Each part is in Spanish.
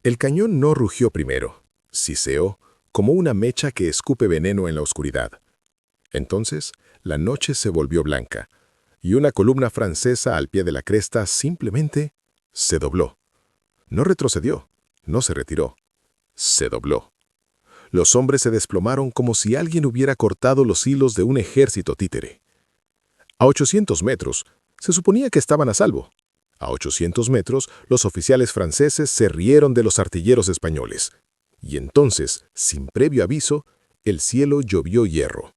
El cañón no rugió primero, siseó, como una mecha que escupe veneno en la oscuridad. Entonces, la noche se volvió blanca, y una columna francesa al pie de la cresta simplemente se dobló. No retrocedió, no se retiró, se dobló. Los hombres se desplomaron como si alguien hubiera cortado los hilos de un ejército títere. A 800 metros, se suponía que estaban a salvo. A 800 metros, los oficiales franceses se rieron de los artilleros españoles. Y entonces, sin previo aviso, el cielo llovió hierro.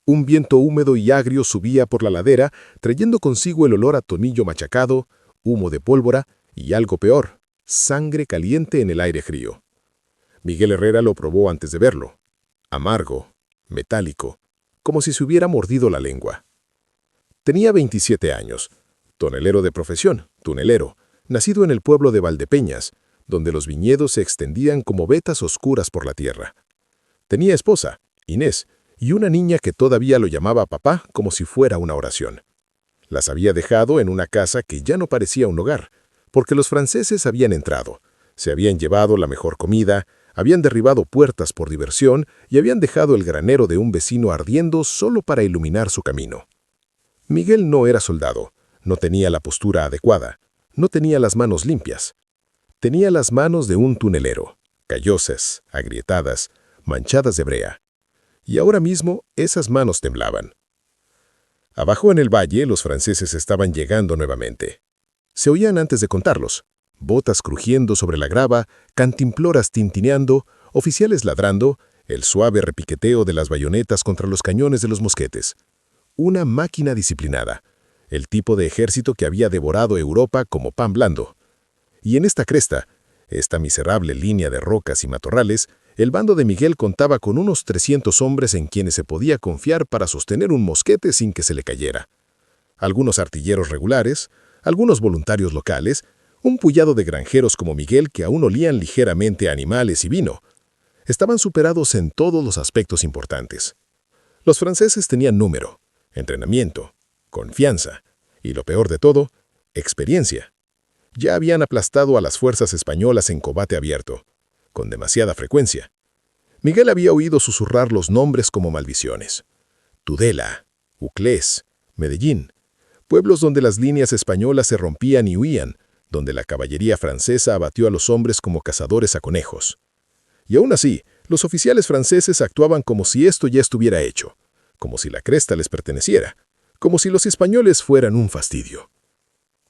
Un viento húmedo y agrio subía por la ladera, trayendo consigo el olor a tomillo machacado, humo de pólvora y algo peor, sangre caliente en el aire frío. Miguel Herrera lo probó antes de verlo. Amargo, metálico, como si se hubiera mordido la lengua. Tenía 27 años, tonelero de profesión, tunelero, nacido en el pueblo de Valdepeñas, donde los viñedos se extendían como vetas oscuras por la tierra. Tenía esposa, Inés, y una niña que todavía lo llamaba papá como si fuera una oración. Las había dejado en una casa que ya no parecía un hogar, porque los franceses habían entrado, se habían llevado la mejor comida, habían derribado puertas por diversión y habían dejado el granero de un vecino ardiendo solo para iluminar su camino. Miguel no era soldado, no tenía la postura adecuada, no tenía las manos limpias. Tenía las manos de un tunelero, callosas, agrietadas, manchadas de brea. Y ahora mismo esas manos temblaban. Abajo en el valle los franceses estaban llegando nuevamente. Se oían antes de contarlos, botas crujiendo sobre la grava, cantimploras tintineando, oficiales ladrando, el suave repiqueteo de las bayonetas contra los cañones de los mosquetes. Una máquina disciplinada, el tipo de ejército que había devorado Europa como pan blando. Y en esta cresta, esta miserable línea de rocas y matorrales, el bando de Miguel contaba con unos 300 hombres en quienes se podía confiar para sostener un mosquete sin que se le cayera. Algunos artilleros regulares, algunos voluntarios locales, un puñado de granjeros como Miguel que aún olían ligeramente a animales y vino. Estaban superados en todos los aspectos importantes. Los franceses tenían número, entrenamiento, confianza y, lo peor de todo, experiencia. Ya habían aplastado a las fuerzas españolas en combate abierto, con demasiada frecuencia. Miguel había oído susurrar los nombres como maldiciones. Tudela, Uclés, Medellín, pueblos donde las líneas españolas se rompían y huían, donde la caballería francesa abatió a los hombres como cazadores a conejos. Y aún así, los oficiales franceses actuaban como si esto ya estuviera hecho, como si la cresta les perteneciera, como si los españoles fueran un fastidio.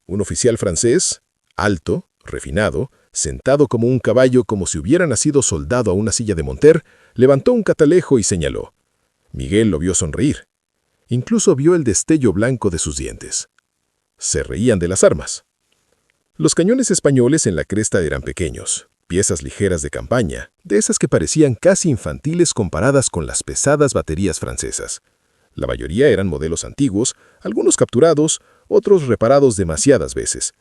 Un oficial francés, alto, refinado, sentado como un caballo como si hubiera nacido soldado a una silla de monter, levantó un catalejo y señaló. Miguel lo vio sonreír. Incluso vio el destello blanco de sus dientes. Se reían de las armas. Los cañones españoles en la cresta eran pequeños, piezas ligeras de campaña, de esas que parecían casi infantiles comparadas con las pesadas baterías francesas. La mayoría eran modelos antiguos, algunos capturados, otros reparados demasiadas veces.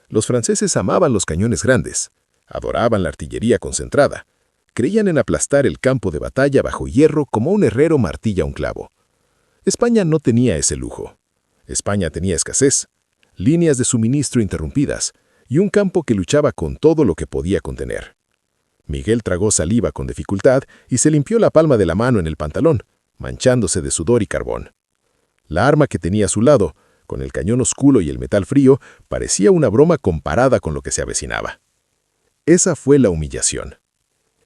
Los franceses amaban los cañones grandes, adoraban la artillería concentrada, creían en aplastar el campo de batalla bajo hierro como un herrero martilla un clavo. España no tenía ese lujo. España tenía escasez, líneas de suministro interrumpidas y un campo que luchaba con todo lo que podía contener. Miguel tragó saliva con dificultad y se limpió la palma de la mano en el pantalón, manchándose de sudor y carbón. La arma que tenía a su lado, con el cañón oscuro y el metal frío, parecía una broma comparada con lo que se avecinaba. Esa fue la humillación.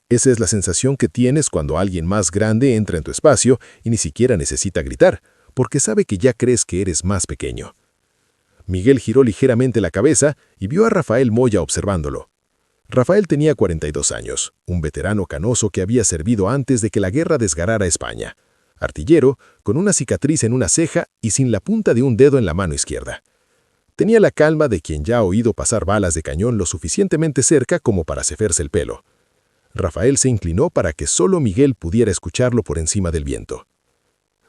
Esa es la sensación que tienes cuando alguien más grande entra en tu espacio y ni siquiera necesita gritar, porque sabe que ya crees que eres más pequeño. Miguel giró ligeramente la cabeza y vio a Rafael Moya observándolo. Rafael tenía 42 años, un veterano canoso que había servido antes de que la guerra desgarrara España. Artillero, con una cicatriz en una ceja y sin la punta de un dedo en la mano izquierda. Tenía la calma de quien ya ha oído pasar balas de cañón lo suficientemente cerca como para ceferse el pelo. Rafael se inclinó para que solo Miguel pudiera escucharlo por encima del viento.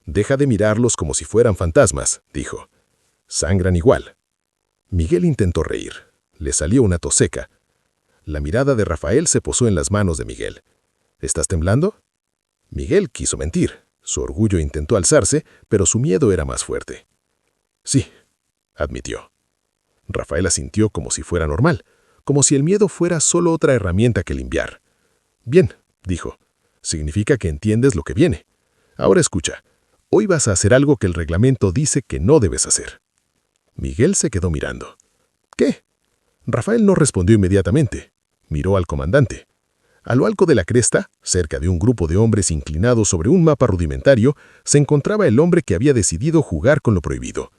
«Deja de mirarlos como si fueran fantasmas», dijo. «Sangran igual». Miguel intentó reír. Le salió una tos seca. La mirada de Rafael se posó en las manos de Miguel. «¿Estás temblando?» Miguel quiso mentir. Su orgullo intentó alzarse, pero su miedo era más fuerte. «Sí», admitió. Rafael asintió como si fuera normal, como si el miedo fuera solo otra herramienta que limpiar. «Bien», dijo, «significa que entiendes lo que viene. Ahora escucha, hoy vas a hacer algo que el reglamento dice que no debes hacer». Miguel se quedó mirando. «¿Qué?». Rafael no respondió inmediatamente. Miró al comandante. A lo alto de la cresta, cerca de un grupo de hombres inclinados sobre un mapa rudimentario, se encontraba el hombre que había decidido jugar con lo prohibido.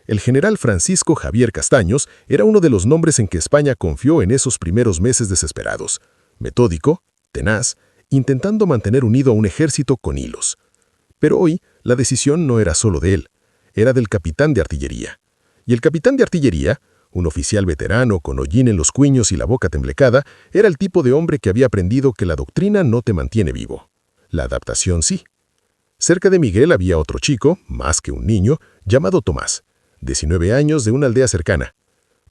El general Francisco Javier Castaños era uno de los nombres en que España confió en esos primeros meses desesperados. Metódico, tenaz, intentando mantener unido a un ejército con hilos. Pero hoy, la decisión no era solo de él, era del capitán de artillería. Y el capitán de artillería, un oficial veterano con hollín en los cuiños y la boca temblecada, era el tipo de hombre que había aprendido que la doctrina no te mantiene vivo. La adaptación sí. Cerca de Miguel había otro chico, más que un niño, llamado Tomás, 19 años, de una aldea cercana.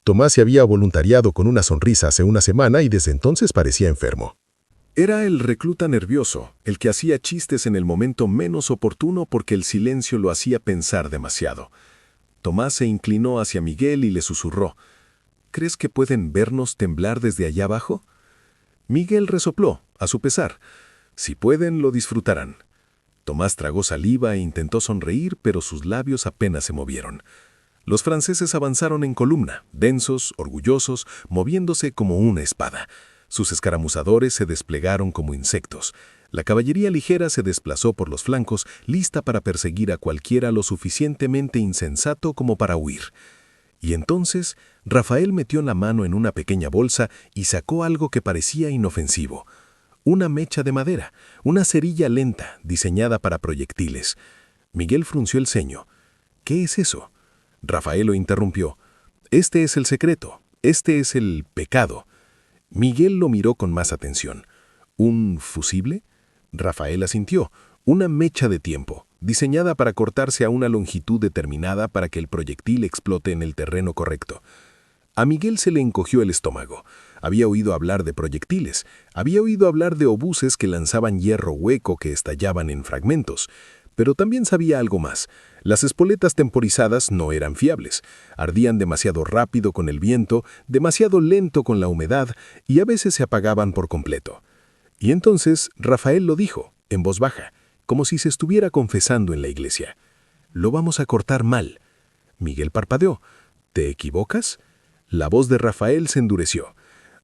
Tomás se había voluntariado con una sonrisa hace una semana y desde entonces parecía enfermo. Era el recluta nervioso, el que hacía chistes en el momento menos oportuno porque el silencio lo hacía pensar demasiado. Tomás se inclinó hacia Miguel y le susurró: «¿Crees que pueden vernos temblar desde allá abajo?». Miguel resopló, a su pesar. «Si pueden, lo disfrutarán». Tomás tragó saliva e intentó sonreír, pero sus labios apenas se movieron. Los franceses avanzaron en columna, densos, orgullosos, moviéndose como una espada. Sus escaramuzadores se desplegaron como insectos. La caballería ligera se desplazó por los flancos, lista para perseguir a cualquiera lo suficientemente insensato como para huir. Y entonces, Rafael metió la mano en una pequeña bolsa y sacó algo que parecía inofensivo. Una mecha de madera, una cerilla lenta, diseñada para proyectiles. Miguel frunció el ceño. «¿Qué es eso?». Rafael lo interrumpió. «Este es el secreto, este es el pecado». Miguel lo miró con más atención. «¿Un fusible?». Rafael asintió. «Una mecha de tiempo, diseñada para cortarse a una longitud determinada para que el proyectil explote en el terreno correcto». A Miguel se le encogió el estómago. Había oído hablar de proyectiles, había oído hablar de obuses que lanzaban hierro hueco que estallaban en fragmentos. Pero también sabía algo más. Las espoletas temporizadas no eran fiables. Ardían demasiado rápido con el viento, demasiado lento con la humedad, y a veces se apagaban por completo. Y entonces Rafael lo dijo, en voz baja, como si se estuviera confesando en la iglesia: «Lo vamos a cortar mal». Miguel parpadeó. «¿Te equivocas?». La voz de Rafael se endureció.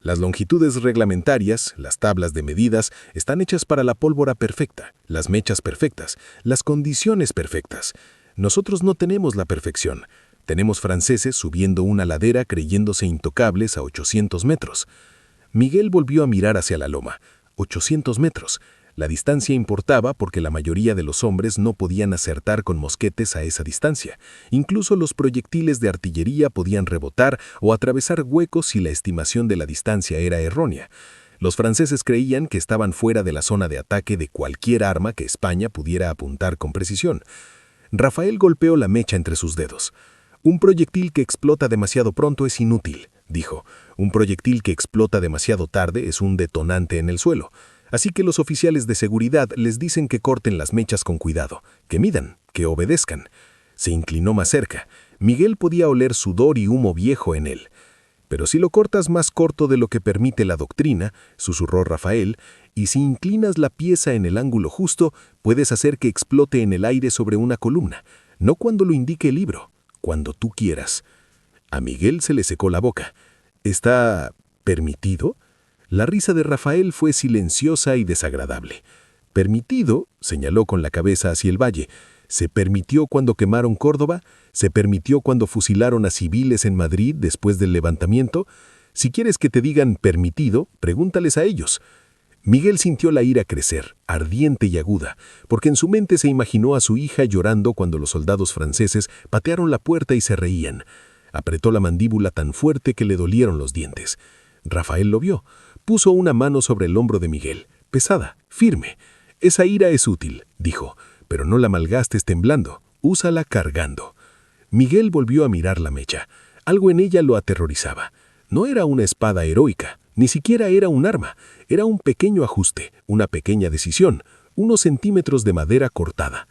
«Las longitudes reglamentarias, las tablas de medidas, están hechas para la pólvora perfecta, las mechas perfectas, las condiciones perfectas. Nosotros no tenemos la perfección. Tenemos franceses subiendo una ladera creyéndose intocables a 800 metros». Miguel volvió a mirar hacia la loma. 800 metros. La distancia importaba porque la mayoría de los hombres no podían acertar con mosquetes a esa distancia. Incluso los proyectiles de artillería podían rebotar o atravesar huecos si la estimación de la distancia era errónea. Los franceses creían que estaban fuera de la zona de ataque de cualquier arma que España pudiera apuntar con precisión. Rafael golpeó la mecha entre sus dedos. «Un proyectil que explota demasiado pronto es inútil», dijo. «Un proyectil que explota demasiado tarde es un detonante en el suelo. Así que los oficiales de seguridad les dicen que corten las mechas con cuidado, que midan, que obedezcan». Se inclinó más cerca. Miguel podía oler sudor y humo viejo en él. «Pero si lo cortas más corto de lo que permite la doctrina», susurró Rafael, «y si inclinas la pieza en el ángulo justo, puedes hacer que explote en el aire sobre una columna. No cuando lo indique el libro, cuando tú quieras». A Miguel se le secó la boca. «¿Está permitido?». La risa de Rafael fue silenciosa y desagradable. «Permitido», señaló con la cabeza hacia el valle. «Se permitió cuando quemaron Córdoba, se permitió cuando fusilaron a civiles en Madrid después del levantamiento. Si quieres que te digan permitido, pregúntales a ellos». Miguel sintió la ira crecer, ardiente y aguda, porque en su mente se imaginó a su hija llorando cuando los soldados franceses patearon la puerta y se reían. Apretó la mandíbula tan fuerte que le dolieron los dientes. Rafael lo vio. Puso una mano sobre el hombro de Miguel, pesada, firme. «Esa ira es útil», dijo, «pero no la malgastes temblando, úsala cargando». Miguel volvió a mirar la mecha. Algo en ella lo aterrorizaba. No era una espada heroica, ni siquiera era un arma. Era un pequeño ajuste, una pequeña decisión, unos centímetros de madera cortada.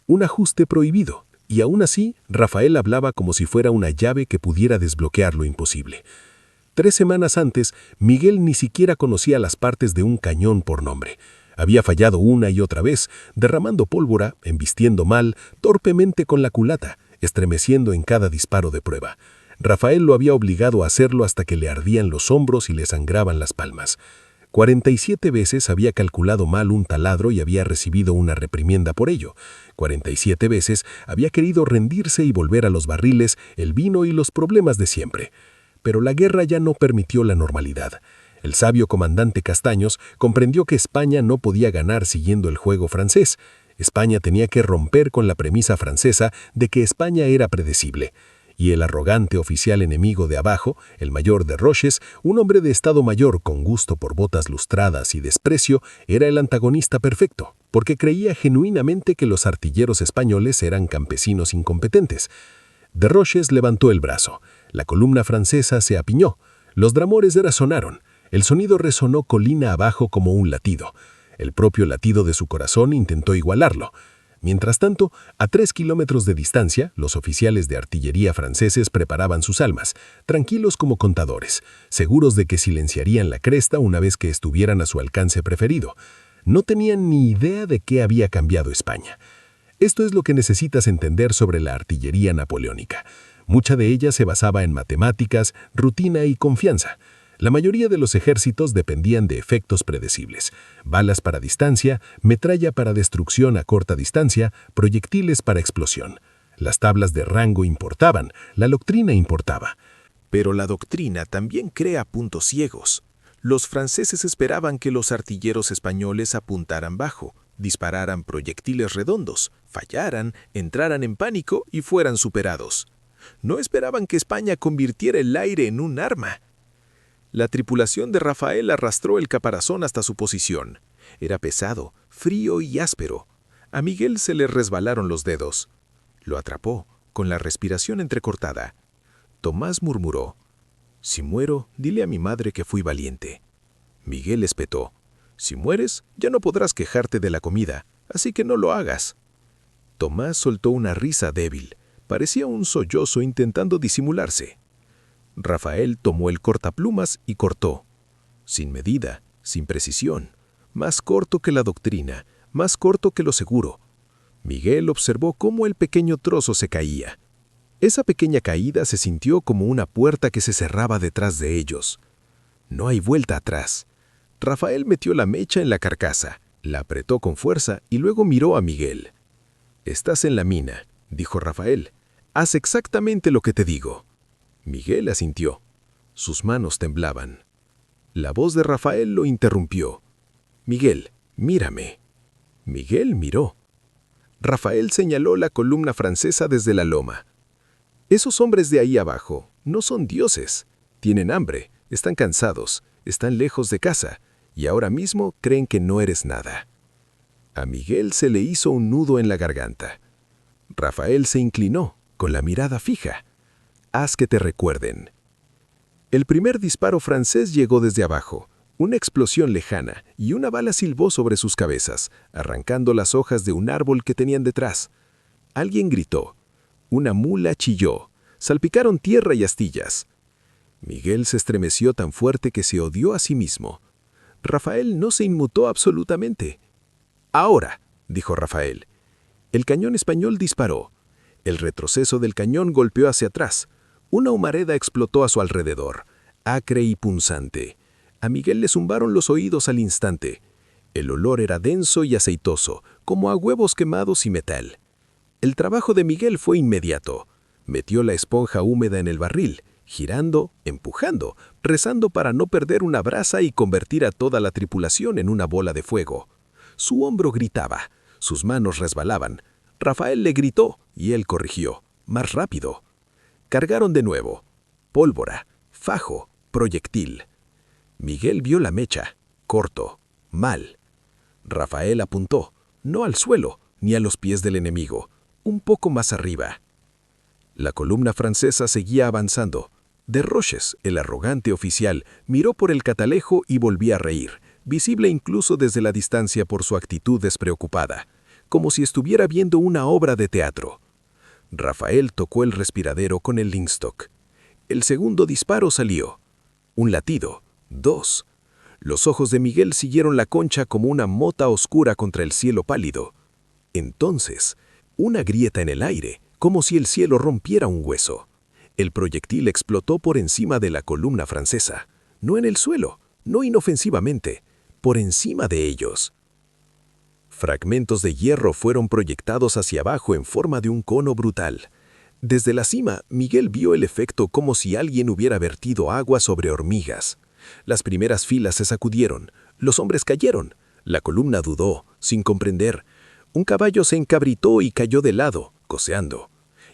Un ajuste prohibido. Y aún así, Rafael hablaba como si fuera una llave que pudiera desbloquear lo imposible. 3 semanas antes, Miguel ni siquiera conocía las partes de un cañón por nombre. Había fallado una y otra vez, derramando pólvora, embistiendo mal, torpemente con la culata, estremeciendo en cada disparo de prueba. Rafael lo había obligado a hacerlo hasta que le ardían los hombros y le sangraban las palmas. 47 veces había calculado mal un taladro y había recibido una reprimienda por ello. 47 veces había querido rendirse y volver a los barriles, el vino y los problemas de siempre. Pero la guerra ya no permitió la normalidad. El sabio comandante Castaños comprendió que España no podía ganar siguiendo el juego francés. España tenía que romper con la premisa francesa de que España era predecible. Y el arrogante oficial enemigo de abajo, el mayor de Roches, un hombre de Estado Mayor con gusto por botas lustradas y desprecio, era el antagonista perfecto, porque creía genuinamente que los artilleros españoles eran campesinos incompetentes. De Roches levantó el brazo. La columna francesa se apiñó. Los dramores resonaron. El sonido resonó colina abajo como un latido. El propio latido de su corazón intentó igualarlo. Mientras tanto, a 3 kilómetros de distancia, los oficiales de artillería franceses preparaban sus almas, tranquilos como contadores, seguros de que silenciarían la cresta una vez que estuvieran a su alcance preferido. No tenían ni idea de qué había cambiado España. Esto es lo que necesitas entender sobre la artillería napoleónica. Mucha de ella se basaba en matemáticas, rutina y confianza. La mayoría de los ejércitos dependían de efectos predecibles: balas para distancia, metralla para destrucción a corta distancia, proyectiles para explosión. Las tablas de rango importaban, la doctrina importaba. Pero la doctrina también crea puntos ciegos. Los franceses esperaban que los artilleros españoles apuntaran bajo, dispararan proyectiles redondos, fallaran, entraran en pánico y fueran superados. No esperaban que España convirtiera el aire en un arma. La tripulación de Rafael arrastró el caparazón hasta su posición. Era pesado, frío y áspero. A Miguel se le resbalaron los dedos. Lo atrapó, con la respiración entrecortada. Tomás murmuró: «Si muero, dile a mi madre que fui valiente». Miguel espetó: «Si mueres, ya no podrás quejarte de la comida, así que no lo hagas». Tomás soltó una risa débil. Parecía un sollozo intentando disimularse. Rafael tomó el cortaplumas y cortó. Sin medida, sin precisión, más corto que la doctrina, más corto que lo seguro. Miguel observó cómo el pequeño trozo se caía. Esa pequeña caída se sintió como una puerta que se cerraba detrás de ellos. No hay vuelta atrás. Rafael metió la mecha en la carcasa, la apretó con fuerza y luego miró a Miguel. «Estás en la mina», dijo Rafael. «Haz exactamente lo que te digo». Miguel asintió. Sus manos temblaban. La voz de Rafael lo interrumpió. «Miguel, mírame». Miguel miró. Rafael señaló la columna francesa desde la loma. «Esos hombres de ahí abajo no son dioses. Tienen hambre, están cansados, están lejos de casa, y ahora mismo creen que no eres nada». A Miguel se le hizo un nudo en la garganta. Rafael se inclinó, con la mirada fija. «Haz que te recuerden». El primer disparo francés llegó desde abajo, una explosión lejana, y una bala silbó sobre sus cabezas, arrancando las hojas de un árbol que tenían detrás. Alguien gritó. Una mula chilló. Salpicaron tierra y astillas. Miguel se estremeció tan fuerte que se odió a sí mismo. Rafael no se inmutó absolutamente. «Ahora», dijo Rafael. El cañón español disparó. El retroceso del cañón golpeó hacia atrás. Una humareda explotó a su alrededor, acre y punzante. A Miguel le zumbaron los oídos al instante. El olor era denso y aceitoso, como a huevos quemados y metal. El trabajo de Miguel fue inmediato. Metió la esponja húmeda en el barril, girando, empujando, rezando para no perder una brasa y convertir a toda la tripulación en una bola de fuego. Su hombro gritaba, sus manos resbalaban. Rafael le gritó y él corrigió, más rápido. Cargaron de nuevo. Pólvora, fajo, proyectil. Miguel vio la mecha, corto, mal. Rafael apuntó, no al suelo, ni a los pies del enemigo, un poco más arriba. La columna francesa seguía avanzando. De Roches, el arrogante oficial, miró por el catalejo y volvía a reír, visible incluso desde la distancia por su actitud despreocupada, como si estuviera viendo una obra de teatro. Rafael tocó el respiradero con el linstock. El segundo disparo salió. Un latido. 2. Los ojos de Miguel siguieron la concha como una mota oscura contra el cielo pálido. Entonces, una grieta en el aire, como si el cielo rompiera un hueso. El proyectil explotó por encima de la columna francesa, no en el suelo, no inofensivamente, por encima de ellos. Fragmentos de hierro fueron proyectados hacia abajo en forma de un cono brutal. Desde la cima, Miguel vio el efecto como si alguien hubiera vertido agua sobre hormigas. Las primeras filas se sacudieron, los hombres cayeron, la columna dudó, sin comprender. Un caballo se encabritó y cayó de lado, coceando.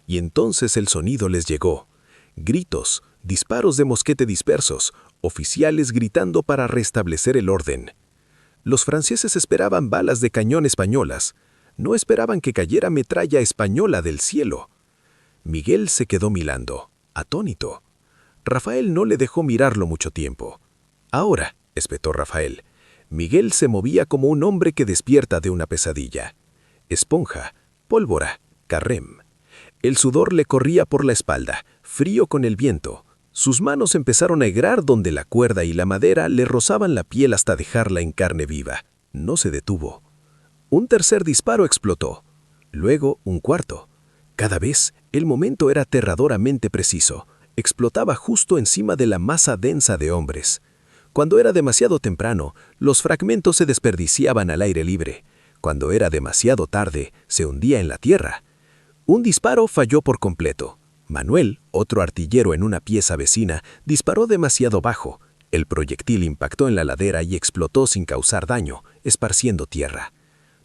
Y entonces el sonido les llegó. Gritos, disparos de mosquete dispersos, oficiales gritando para restablecer el orden. Los franceses esperaban balas de cañón españolas. No esperaban que cayera metralla española del cielo. Miguel se quedó mirando, atónito. Rafael no le dejó mirarlo mucho tiempo. Ahora, espetó Rafael. Miguel se movía como un hombre que despierta de una pesadilla. Esponja, pólvora, carrem. El sudor le corría por la espalda, frío con el viento. Sus manos empezaron a errar donde la cuerda y la madera le rozaban la piel hasta dejarla en carne viva. No se detuvo. Un tercer disparo explotó. Luego un cuarto. Cada vez, el momento era aterradoramente preciso. Explotaba justo encima de la masa densa de hombres. Cuando era demasiado temprano, los fragmentos se desperdiciaban al aire libre. Cuando era demasiado tarde, se hundía en la tierra. Un disparo falló por completo. Manuel, otro artillero en una pieza vecina, disparó demasiado bajo. El proyectil impactó en la ladera y explotó sin causar daño, esparciendo tierra.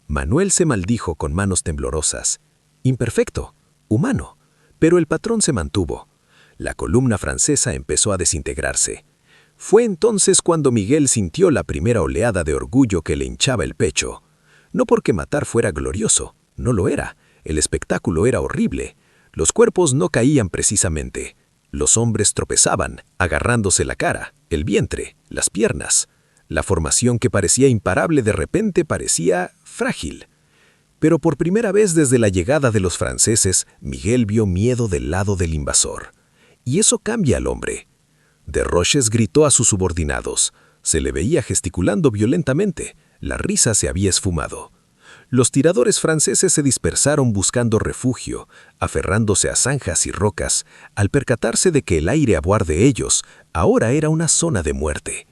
Manuel se maldijo con manos temblorosas. Imperfecto, humano, pero el patrón se mantuvo. La columna francesa empezó a desintegrarse. Fue entonces cuando Miguel sintió la primera oleada de orgullo que le hinchaba el pecho. No porque matar fuera glorioso, no lo era. El espectáculo era horrible. Los cuerpos no caían precisamente. Los hombres tropezaban, agarrándose la cara, el vientre, las piernas. La formación que parecía imparable de repente parecía frágil. Pero por primera vez desde la llegada de los franceses, Miguel vio miedo del lado del invasor. Y eso cambia al hombre. Desroches gritó a sus subordinados. Se le veía gesticulando violentamente. La risa se había esfumado. Los tiradores franceses se dispersaron buscando refugio, aferrándose a zanjas y rocas, al percatarse de que el aire a buar de ellos ahora era una zona de muerte.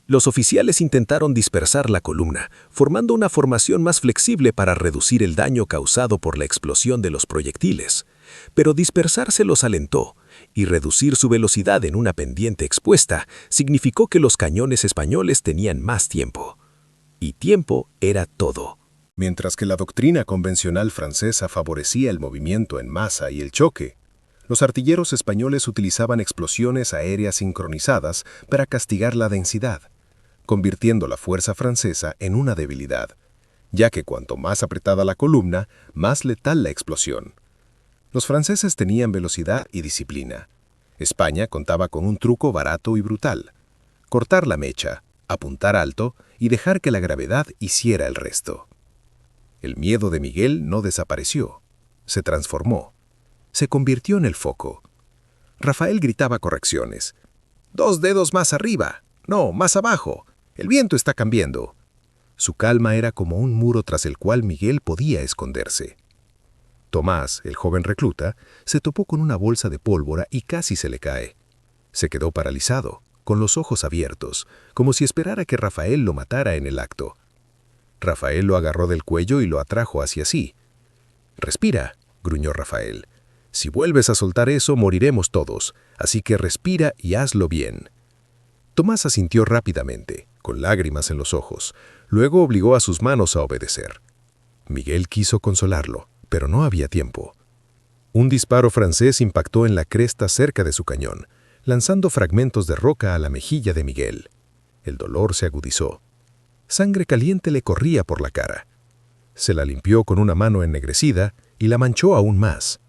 Los oficiales intentaron dispersar la columna, formando una formación más flexible para reducir el daño causado por la explosión de los proyectiles. Pero dispersarse los alentó, y reducir su velocidad en una pendiente expuesta significó que los cañones españoles tenían más tiempo. Y tiempo era todo. Mientras que la doctrina convencional francesa favorecía el movimiento en masa y el choque, los artilleros españoles utilizaban explosiones aéreas sincronizadas para castigar la densidad, convirtiendo la fuerza francesa en una debilidad, ya que cuanto más apretada la columna, más letal la explosión. Los franceses tenían velocidad y disciplina. España contaba con un truco barato y brutal: cortar la mecha, apuntar alto y dejar que la gravedad hiciera el resto. El miedo de Miguel no desapareció, se transformó, se convirtió en el foco. Rafael gritaba correcciones. «¡2 dedos más arriba! ¡No, más abajo! ¡El viento está cambiando!». Su calma era como un muro tras el cual Miguel podía esconderse. Tomás, el joven recluta, se topó con una bolsa de pólvora y casi se le cae. Se quedó paralizado, con los ojos abiertos, como si esperara que Rafael lo matara en el acto. Rafael lo agarró del cuello y lo atrajo hacia sí. «Respira», gruñó Rafael. «Si vuelves a soltar eso, moriremos todos, así que respira y hazlo bien». Tomás asintió rápidamente, con lágrimas en los ojos. Luego obligó a sus manos a obedecer. Miguel quiso consolarlo, pero no había tiempo. Un disparo francés impactó en la cresta cerca de su cañón, lanzando fragmentos de roca a la mejilla de Miguel. El dolor se agudizó. Sangre caliente le corría por la cara. Se la limpió con una mano ennegrecida y la manchó aún más.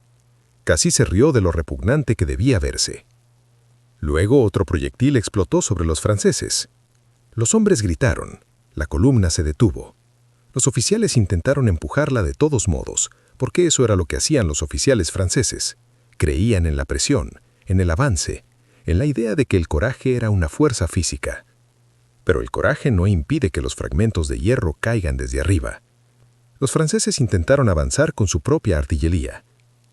Casi se rió de lo repugnante que debía verse. Luego otro proyectil explotó sobre los franceses. Los hombres gritaron. La columna se detuvo. Los oficiales intentaron empujarla de todos modos, porque eso era lo que hacían los oficiales franceses. Creían en la presión, en el avance, en la idea de que el coraje era una fuerza física. Pero el coraje no impide que los fragmentos de hierro caigan desde arriba. Los franceses intentaron avanzar con su propia artillería.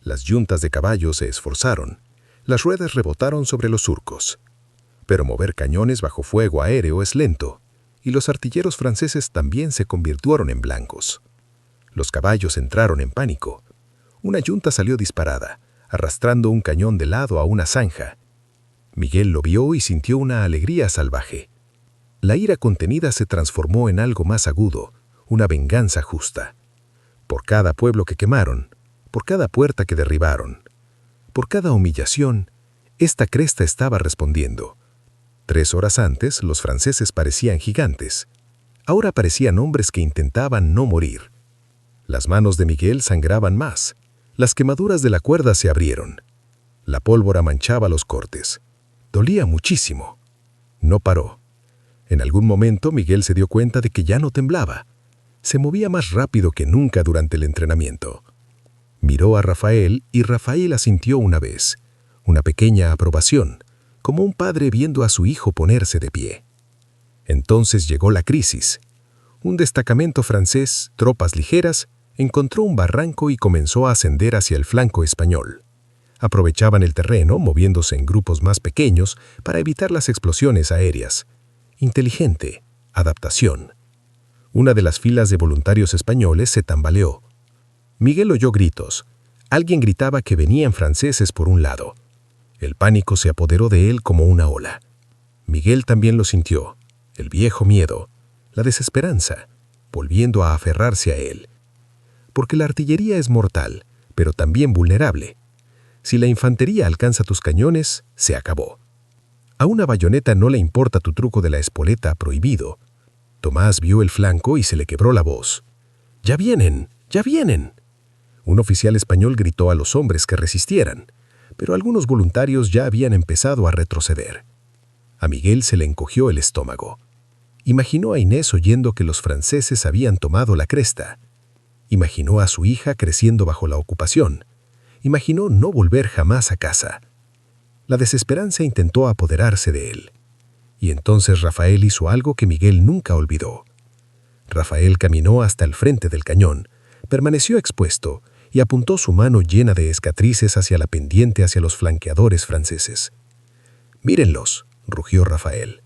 Las yuntas de caballo se esforzaron. Las ruedas rebotaron sobre los surcos. Pero mover cañones bajo fuego aéreo es lento, y los artilleros franceses también se convirtieron en blancos. Los caballos entraron en pánico. Una yunta salió disparada, arrastrando un cañón de lado a una zanja. Miguel lo vio y sintió una alegría salvaje. La ira contenida se transformó en algo más agudo, una venganza justa. Por cada pueblo que quemaron, por cada puerta que derribaron, por cada humillación, esta cresta estaba respondiendo. 3 horas antes, los franceses parecían gigantes. Ahora parecían hombres que intentaban no morir. Las manos de Miguel sangraban más. Las quemaduras de la cuerda se abrieron. La pólvora manchaba los cortes. Dolía muchísimo. No paró. En algún momento Miguel se dio cuenta de que ya no temblaba. Se movía más rápido que nunca durante el entrenamiento. Miró a Rafael y Rafael asintió una vez, una pequeña aprobación, como un padre viendo a su hijo ponerse de pie. Entonces llegó la crisis. Un destacamento francés, tropas ligeras, encontró un barranco y comenzó a ascender hacia el flanco español. Aprovechaban el terreno, moviéndose en grupos más pequeños para evitar las explosiones aéreas. Inteligente, adaptación. Una de las filas de voluntarios españoles se tambaleó. Miguel oyó gritos. Alguien gritaba que venían franceses por un lado. El pánico se apoderó de él como una ola. Miguel también lo sintió, el viejo miedo, la desesperanza, volviendo a aferrarse a él. Porque la artillería es mortal, pero también vulnerable. Si la infantería alcanza tus cañones, se acabó. A una bayoneta no le importa tu truco de la espoleta prohibido. Tomás vio el flanco y se le quebró la voz. ¡Ya vienen! ¡Ya vienen! Un oficial español gritó a los hombres que resistieran, pero algunos voluntarios ya habían empezado a retroceder. A Miguel se le encogió el estómago. Imaginó a Inés oyendo que los franceses habían tomado la cresta. Imaginó a su hija creciendo bajo la ocupación. Imaginó no volver jamás a casa. La desesperanza intentó apoderarse de él. Y entonces Rafael hizo algo que Miguel nunca olvidó. Rafael caminó hasta el frente del cañón, permaneció expuesto y apuntó su mano llena de escatrices hacia la pendiente hacia los flanqueadores franceses. «Mírenlos», rugió Rafael.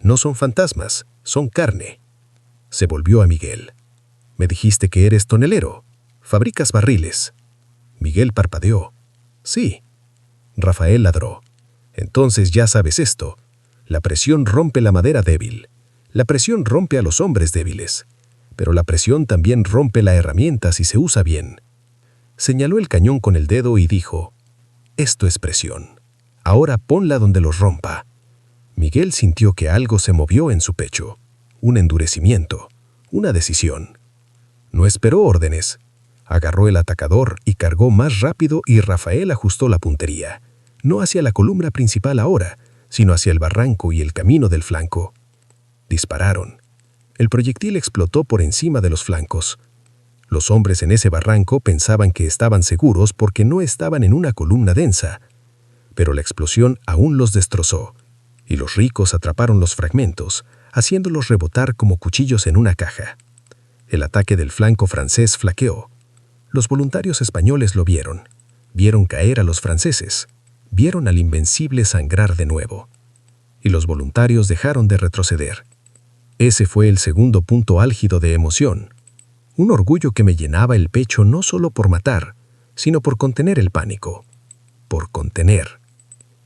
«No son fantasmas, son carne». Se volvió a Miguel. «Me dijiste que eres tonelero. Fabricas barriles». Miguel parpadeó. «Sí». Rafael ladró. «Entonces ya sabes esto. La presión rompe la madera débil. La presión rompe a los hombres débiles. Pero la presión también rompe la herramienta si se usa bien». Señaló el cañón con el dedo y dijo, «Esto es presión. Ahora ponla donde los rompa». Miguel sintió que algo se movió en su pecho. Un endurecimiento. Una decisión. No esperó órdenes. Agarró el atacador y cargó más rápido y Rafael ajustó la puntería. No hacia la columna principal ahora, sino hacia el barranco y el camino del flanco. Dispararon. El proyectil explotó por encima de los flancos. Los hombres en ese barranco pensaban que estaban seguros porque no estaban en una columna densa. Pero la explosión aún los destrozó, y los ricos atraparon los fragmentos, haciéndolos rebotar como cuchillos en una caja. El ataque del flanco francés flaqueó. Los voluntarios españoles lo vieron. Vieron caer a los franceses. Vieron al invencible sangrar de nuevo. Y los voluntarios dejaron de retroceder. Ese fue el segundo punto álgido de emoción. Un orgullo que me llenaba el pecho no solo por matar, sino por contener el pánico. Por contener.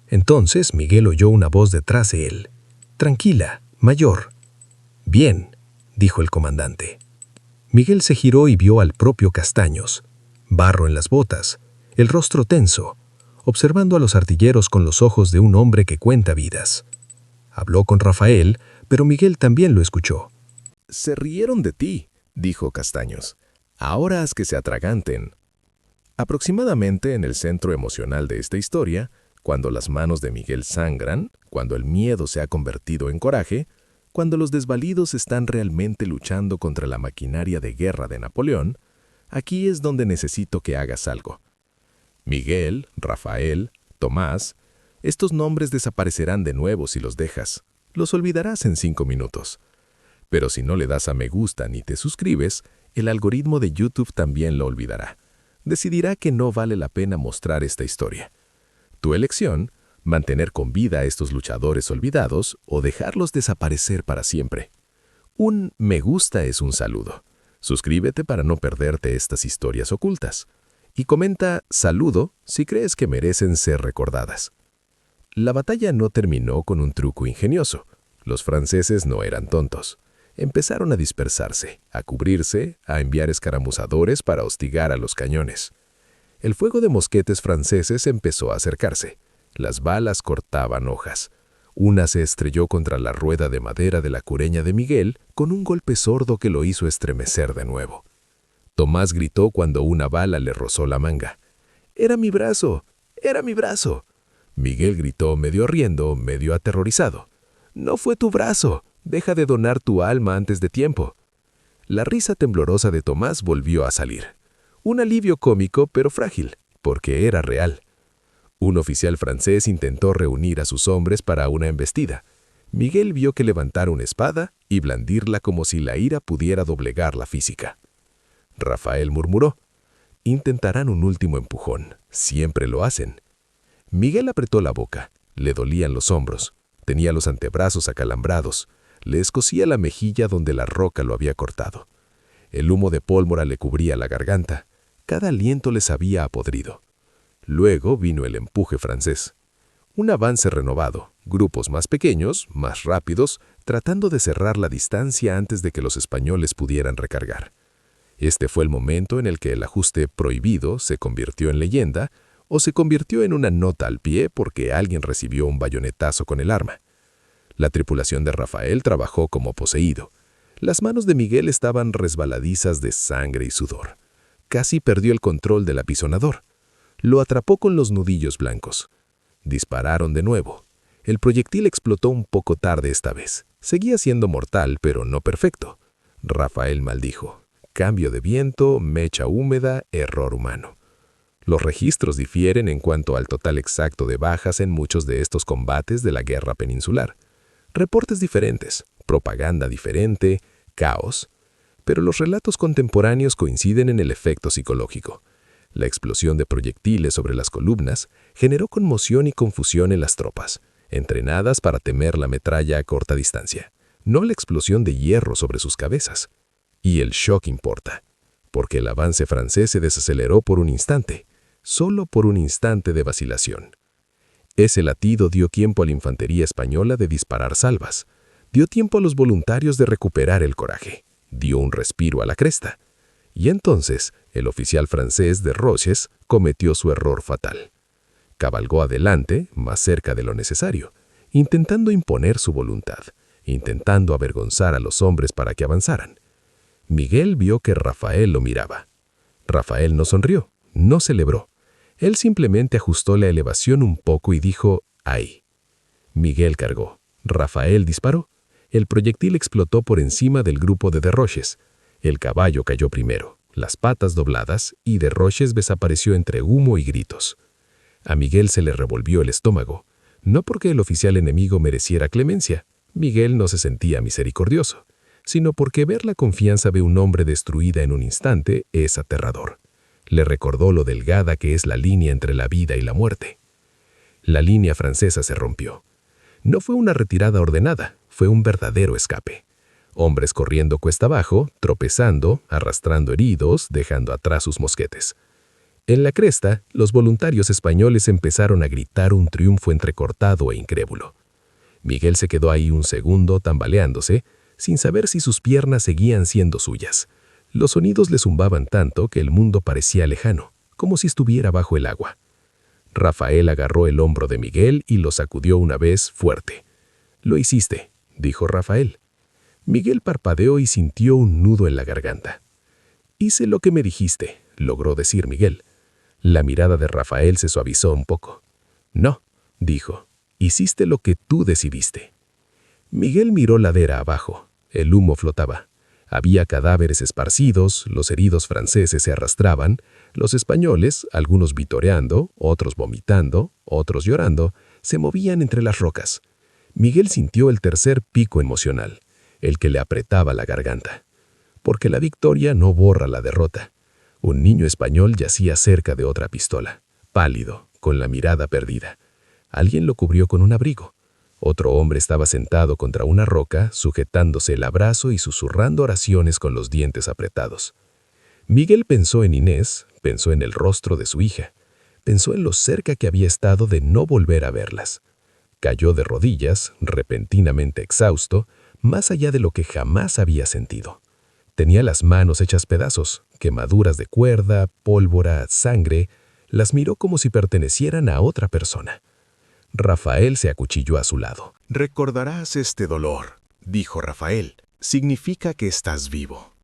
Entonces Miguel oyó una voz detrás de él. «Tranquila, mayor». «Bien», dijo el comandante. Miguel se giró y vio al propio Castaños, barro en las botas, el rostro tenso, observando a los artilleros con los ojos de un hombre que cuenta vidas. Habló con Rafael, pero Miguel también lo escuchó. «Se rieron de ti», dijo Castaños. «Ahora haz que se atraganten». Aproximadamente en el centro emocional de esta historia, cuando las manos de Miguel sangran, cuando el miedo se ha convertido en coraje, cuando los desvalidos están realmente luchando contra la maquinaria de guerra de Napoleón, aquí es donde necesito que hagas algo. Miguel, Rafael, Tomás, Estos nombres desaparecerán de nuevo si los dejas. Los olvidarás en 5 minutos. Pero si no le das a me gusta ni te suscribes, el algoritmo de YouTube también lo olvidará. Decidirá que no vale la pena mostrar esta historia. Tu elección, mantener con vida a estos luchadores olvidados o dejarlos desaparecer para siempre. Un me gusta es un saludo. Suscríbete para no perderte estas historias ocultas. Y comenta saludo si crees que merecen ser recordadas. La batalla no terminó con un truco ingenioso. Los franceses no eran tontos. Empezaron a dispersarse, a cubrirse, a enviar escaramuzadores para hostigar a los cañones. El fuego de mosquetes franceses empezó a acercarse. Las balas cortaban hojas. Una se estrelló contra la rueda de madera de la cureña de Miguel con un golpe sordo que lo hizo estremecer de nuevo. Tomás gritó cuando una bala le rozó la manga. «¡Era mi brazo! ¡Era mi brazo!». Miguel gritó medio riendo, medio aterrorizado. «¡No fue tu brazo! Deja de donar tu alma antes de tiempo». La risa temblorosa de Tomás volvió a salir. Un alivio cómico, pero frágil, porque era real. Un oficial francés intentó reunir a sus hombres para una embestida. Miguel vio que levantar una espada y blandirla como si la ira pudiera doblegar la física. Rafael murmuró: «Intentarán un último empujón. Siempre lo hacen». Miguel apretó la boca. Le dolían los hombros. Tenía los antebrazos acalambrados. Le escocía la mejilla donde la roca lo había cortado. El humo de pólvora le cubría la garganta. Cada aliento le sabía a podrido. Luego vino el empuje francés. Un avance renovado, grupos más pequeños, más rápidos, tratando de cerrar la distancia antes de que los españoles pudieran recargar. Este fue el momento en el que el ajuste prohibido se convirtió en leyenda o se convirtió en una nota al pie porque alguien recibió un bayonetazo con el arma. La tripulación de Rafael trabajó como poseído. Las manos de Miguel estaban resbaladizas de sangre y sudor. Casi perdió el control del apisonador. Lo atrapó con los nudillos blancos. Dispararon de nuevo. El proyectil explotó un poco tarde esta vez. Seguía siendo mortal, pero no perfecto. Rafael maldijo: «Cambio de viento, mecha húmeda, error humano». Los registros difieren en cuanto al total exacto de bajas en muchos de estos combates de la guerra peninsular. Reportes diferentes, propaganda diferente, caos. Pero los relatos contemporáneos coinciden en el efecto psicológico. La explosión de proyectiles sobre las columnas generó conmoción y confusión en las tropas, entrenadas para temer la metralla a corta distancia, no la explosión de hierro sobre sus cabezas. Y el shock importa, porque el avance francés se desaceleró por un instante, solo por un instante de vacilación. Ese latido dio tiempo a la infantería española de disparar salvas, dio tiempo a los voluntarios de recuperar el coraje, dio un respiro a la cresta. Y entonces el oficial francés de Roches cometió su error fatal. Cabalgó adelante, más cerca de lo necesario, intentando imponer su voluntad, intentando avergonzar a los hombres para que avanzaran. Miguel vio que Rafael lo miraba. Rafael no sonrió, no celebró. Él simplemente ajustó la elevación un poco y dijo: «¡Ay!». Miguel cargó. Rafael disparó. El proyectil explotó por encima del grupo de Roches. El caballo cayó primero, las patas dobladas, y Roches desapareció entre humo y gritos. A Miguel se le revolvió el estómago. No porque el oficial enemigo mereciera clemencia. Miguel no se sentía misericordioso, sino porque ver la confianza de un hombre destruida en un instante es aterrador. Le recordó lo delgada que es la línea entre la vida y la muerte. La línea francesa se rompió. No fue una retirada ordenada, fue un verdadero escape. Hombres corriendo cuesta abajo, tropezando, arrastrando heridos, dejando atrás sus mosquetes. En la cresta, los voluntarios españoles empezaron a gritar un triunfo entrecortado e incrédulo. Miguel se quedó ahí un segundo tambaleándose, sin saber si sus piernas seguían siendo suyas. Los sonidos le zumbaban tanto que el mundo parecía lejano, como si estuviera bajo el agua. Rafael agarró el hombro de Miguel y lo sacudió una vez fuerte. «Lo hiciste», dijo Rafael. Miguel parpadeó y sintió un nudo en la garganta. «Hice lo que me dijiste», logró decir Miguel. La mirada de Rafael se suavizó un poco. «No», dijo, «hiciste lo que tú decidiste». Miguel miró ladera abajo. El humo flotaba. Había cadáveres esparcidos, los heridos franceses se arrastraban, los españoles, algunos vitoreando, otros vomitando, otros llorando, se movían entre las rocas. Miguel sintió el tercer pico emocional, el que le apretaba la garganta. Porque la victoria no borra la derrota. Un niño español yacía cerca de otra pistola, pálido, con la mirada perdida. Alguien lo cubrió con un abrigo. Otro hombre estaba sentado contra una roca, sujetándose el abrazo y susurrando oraciones con los dientes apretados. Miguel pensó en Inés, pensó en el rostro de su hija, pensó en lo cerca que había estado de no volver a verlas. Cayó de rodillas, repentinamente exhausto, más allá de lo que jamás había sentido. Tenía las manos hechas pedazos, quemaduras de cuerda, pólvora, sangre. Las miró como si pertenecieran a otra persona. Rafael se acuchilló a su lado. «Recordarás este dolor», dijo Rafael. «Significa que estás vivo».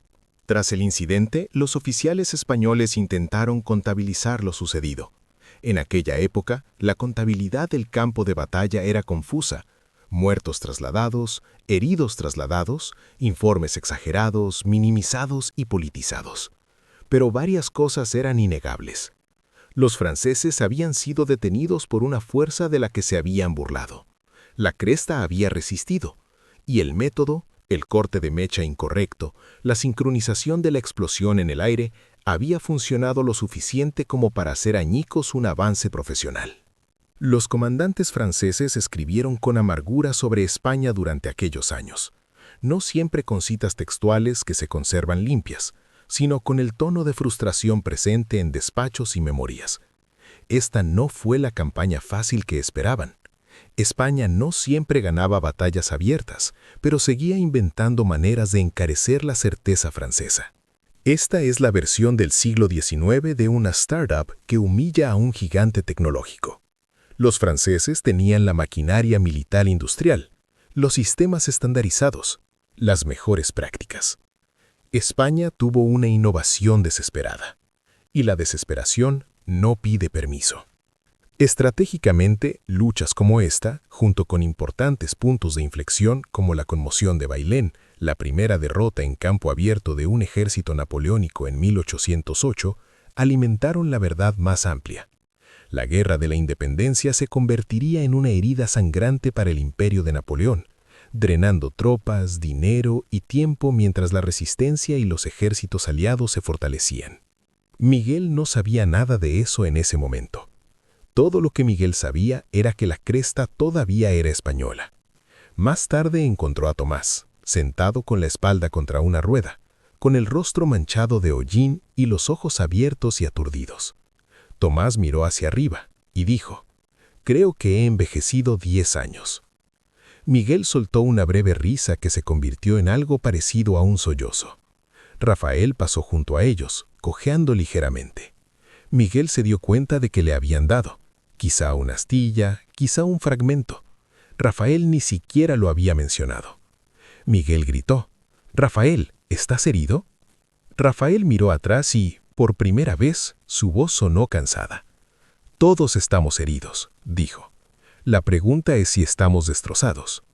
Tras el incidente, los oficiales españoles intentaron contabilizar lo sucedido. En aquella época, la contabilidad del campo de batalla era confusa. Muertos trasladados, heridos trasladados, informes exagerados, minimizados y politizados. Pero varias cosas eran innegables. Los franceses habían sido detenidos por una fuerza de la que se habían burlado. La cresta había resistido, y el método, el corte de mecha incorrecto, la sincronización de la explosión en el aire, había funcionado lo suficiente como para hacer añicos un avance profesional. Los comandantes franceses escribieron con amargura sobre España durante aquellos años, no siempre con citas textuales que se conservan limpias, sino con el tono de frustración presente en despachos y memorias. Esta no fue la campaña fácil que esperaban. España no siempre ganaba batallas abiertas, pero seguía inventando maneras de encarecer la certeza francesa. Esta es la versión del siglo XIX de una startup que humilla a un gigante tecnológico. Los franceses tenían la maquinaria militar industrial, los sistemas estandarizados, las mejores prácticas. España tuvo una innovación desesperada, y la desesperación no pide permiso. Estratégicamente, luchas como esta, junto con importantes puntos de inflexión como la conmoción de Bailén, la primera derrota en campo abierto de un ejército napoleónico en 1808, alimentaron la verdad más amplia. La Guerra de la Independencia se convertiría en una herida sangrante para el imperio de Napoleón, drenando tropas, dinero y tiempo mientras la resistencia y los ejércitos aliados se fortalecían. Miguel no sabía nada de eso en ese momento. Todo lo que Miguel sabía era que la cresta todavía era española. Más tarde encontró a Tomás, sentado con la espalda contra una rueda, con el rostro manchado de hollín y los ojos abiertos y aturdidos. Tomás miró hacia arriba y dijo: «Creo que he envejecido 10 años». Miguel soltó una breve risa que se convirtió en algo parecido a un sollozo. Rafael pasó junto a ellos, cojeando ligeramente. Miguel se dio cuenta de que le habían dado, quizá una astilla, quizá un fragmento. Rafael ni siquiera lo había mencionado. Miguel gritó: «Rafael, ¿estás herido?». Rafael miró atrás y, por primera vez, su voz sonó cansada. «Todos estamos heridos», dijo. «La pregunta es si estamos destrozados».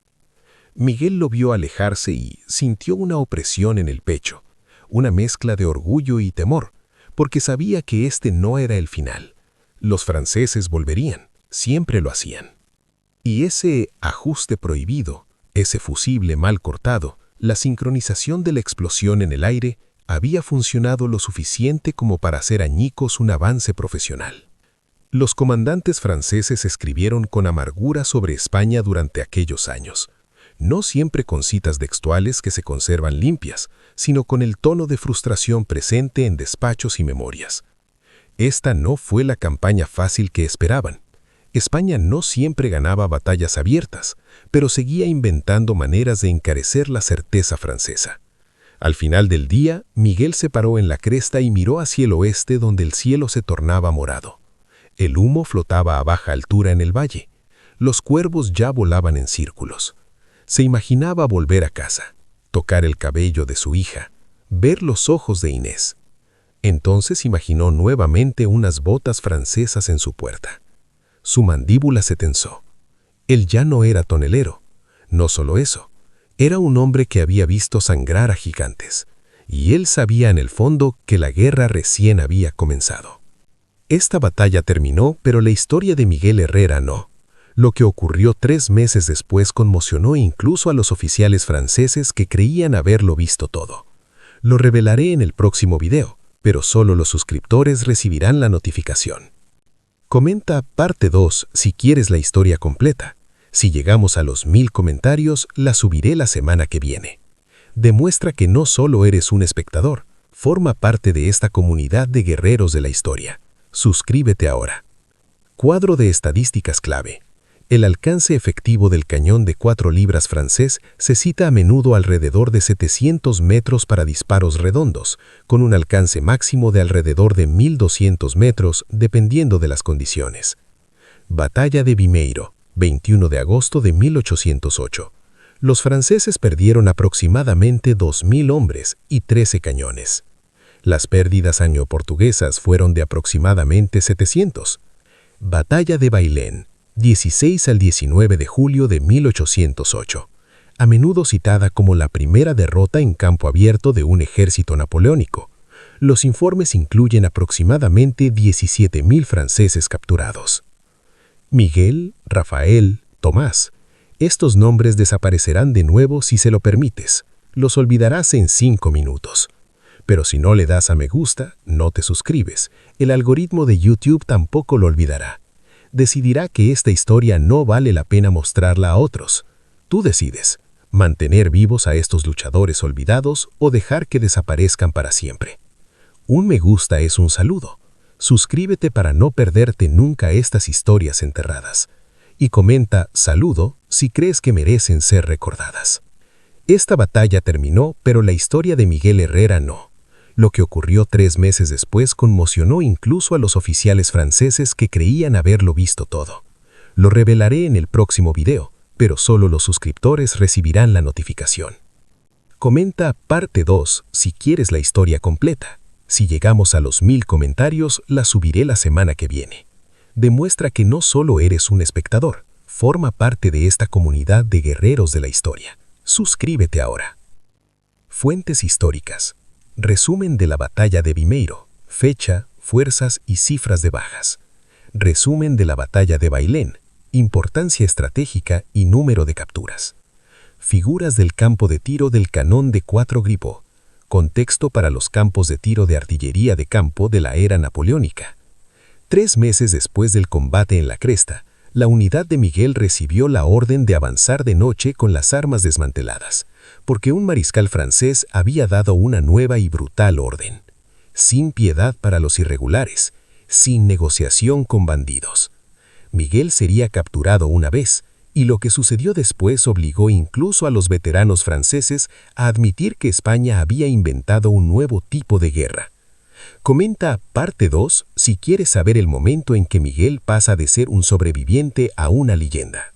Miguel lo vio alejarse y sintió una opresión en el pecho, una mezcla de orgullo y temor, porque sabía que este no era el final. Los franceses volverían, siempre lo hacían. Y ese ajuste prohibido, ese fusible mal cortado, la sincronización de la explosión en el aire, había funcionado lo suficiente como para hacer añicos un avance profesional. Los comandantes franceses escribieron con amargura sobre España durante aquellos años, no siempre con citas textuales que se conservan limpias, sino con el tono de frustración presente en despachos y memorias. Esta no fue la campaña fácil que esperaban. España no siempre ganaba batallas abiertas, pero seguía inventando maneras de encarecer la certeza francesa. Al final del día, Miguel se paró en la cresta y miró hacia el oeste donde el cielo se tornaba morado. El humo flotaba a baja altura en el valle. Los cuervos ya volaban en círculos. Se imaginaba volver a casa, tocar el cabello de su hija, ver los ojos de Inés. Entonces imaginó nuevamente unas botas francesas en su puerta. Su mandíbula se tensó. Él ya no era tonelero. No solo eso, era un hombre que había visto sangrar a gigantes, y él sabía en el fondo que la guerra recién había comenzado. Esta batalla terminó, pero la historia de Miguel Herrera no. Lo que ocurrió 3 meses después conmocionó incluso a los oficiales franceses que creían haberlo visto todo. Lo revelaré en el próximo video, pero solo los suscriptores recibirán la notificación. Comenta parte 2 si quieres la historia completa. Si llegamos a los 1000 comentarios, la subiré la semana que viene. Demuestra que no solo eres un espectador, forma parte de esta comunidad de guerreros de la historia. Suscríbete ahora. Cuadro de estadísticas clave. El alcance efectivo del cañón de 4 libras francés se cita a menudo alrededor de 700 metros para disparos redondos, con un alcance máximo de alrededor de 1200 metros dependiendo de las condiciones. Batalla de Vimeiro, 21 de agosto de 1808. Los franceses perdieron aproximadamente 2000 hombres y 13 cañones. Las pérdidas anglo-portuguesas fueron de aproximadamente 700. Batalla de Bailén, 16 al 19 de julio de 1808, a menudo citada como la primera derrota en campo abierto de un ejército napoleónico. Los informes incluyen aproximadamente 17.000 franceses capturados. Miguel, Rafael, Tomás. Estos nombres desaparecerán de nuevo si se lo permites. Los olvidarás en 5 minutos. Pero si no le das a me gusta, no te suscribes, el algoritmo de YouTube tampoco lo olvidará. Decidirá que esta historia no vale la pena mostrarla a otros. Tú decides, mantener vivos a estos luchadores olvidados o dejar que desaparezcan para siempre. Un me gusta es un saludo. Suscríbete para no perderte nunca estas historias enterradas. Y comenta saludo si crees que merecen ser recordadas. Esta batalla terminó, pero la historia de Miguel Herrera no. Lo que ocurrió 3 meses después conmocionó incluso a los oficiales franceses que creían haberlo visto todo. Lo revelaré en el próximo video, pero solo los suscriptores recibirán la notificación. Comenta parte 2 si quieres la historia completa. Si llegamos a los 1000 comentarios, la subiré la semana que viene. Demuestra que no solo eres un espectador, forma parte de esta comunidad de guerreros de la historia. Suscríbete ahora. Fuentes históricas. Resumen de la batalla de Vimeiro. Fecha, fuerzas y cifras de bajas. Resumen de la batalla de Bailén. Importancia estratégica y número de capturas. Figuras del campo de tiro del canón de 4 Gripo. Contexto para los campos de tiro de artillería de campo de la era napoleónica. 3 meses después del combate en la cresta, la unidad de Miguel recibió la orden de avanzar de noche con las armas desmanteladas, porque un mariscal francés había dado una nueva y brutal orden. Sin piedad para los irregulares, sin negociación con bandidos. Miguel sería capturado una vez, y lo que sucedió después obligó incluso a los veteranos franceses a admitir que España había inventado un nuevo tipo de guerra. Comenta parte 2 si quieres saber el momento en que Miguel pasa de ser un sobreviviente a una leyenda.